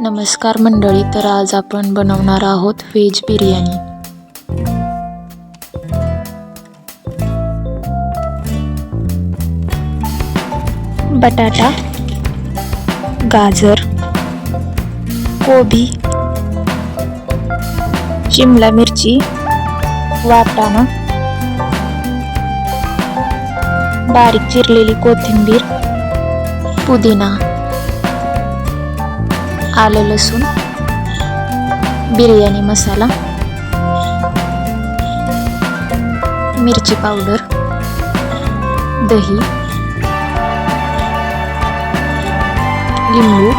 नमस्कार मंडळी, तर आज आपण बनवणार आहोत व्हेज बिर्याणी। बटाटा, गाजर, कोबी, शिमला मिरची, वाटाणा, बारीक चिरलेली कोथिंबीर, पुदिना, आलं लसूण, बिर्याणी मसाला, मिरची पावडर, दही, लिंबू,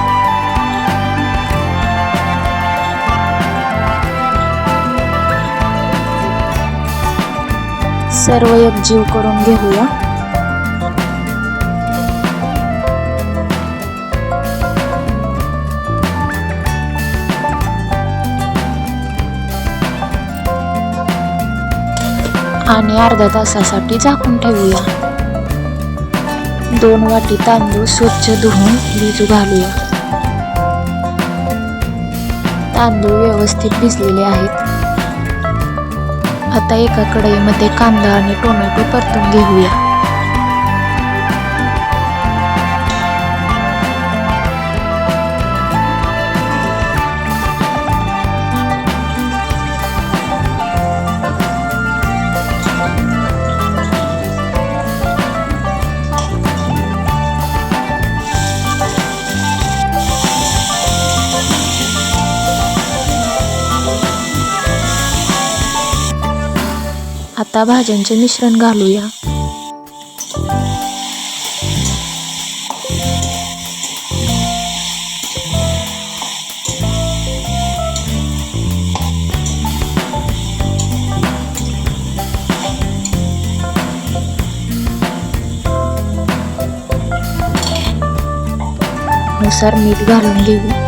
सर्व एकजीव करून घेऊया। आणि अर्ध्या तासासाठी झाकून ठेवूया। 2 वाटी तांदूळ स्वच्छ धुवून भिजू घालूया। तांदूळ व्यवस्थित भिजलेले आहेत। आता एका कढईमध्ये कांदा आणि टोमॅटो परतून घेऊया। आता भाज्यांचे मिश्रण घालूया। नुसार मीठ घालून घेऊ।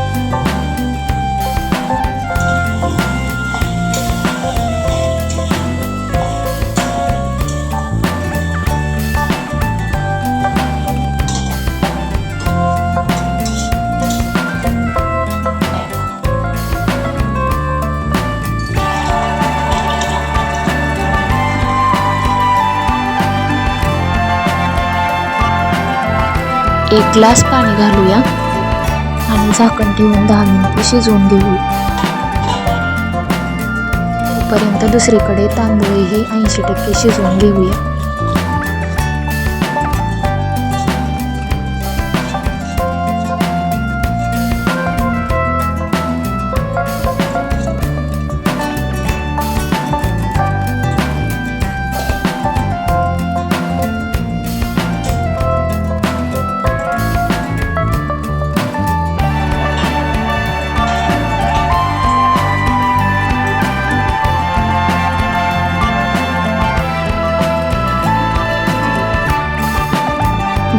एक ग्लास पाणी घालूया आणि झाकण ठेवून 10 मिनिटे शिजवून घेऊ। तोपर्यंत दुसरीकडे तांदूळही 80% शिजवून घेऊया।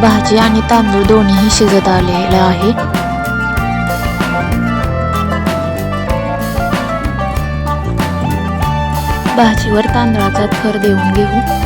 भाजी आणि तांदूळ दोन्ही शिजत आलेले आहे। भाजीवर तांदळाचा थर देऊन घेऊ।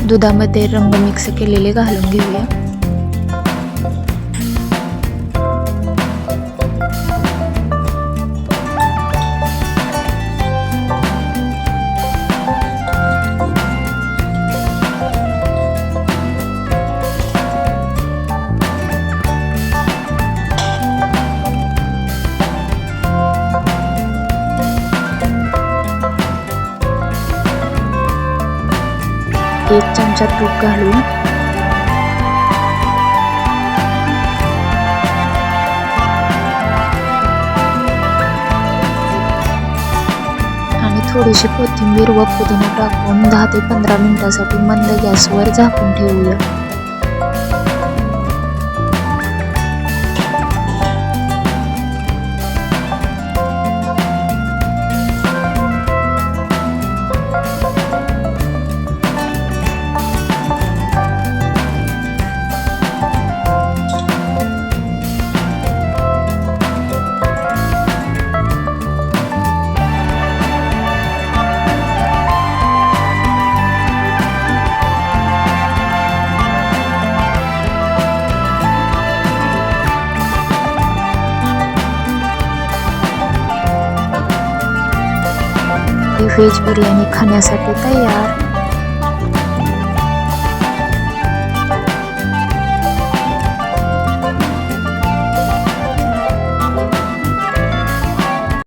दुधामध्ये रंग मिक्स केलेले घालून घेऊया। एक चमचा तूप घालून आणि थोडीशी कोथिंबीर व पुदिना टाकून 10 ते 15 मिनिटांसाठी मंद गॅसवर झाकून ठेवूया। व्हेज बिर्याणी खाण्यासाठी तयार.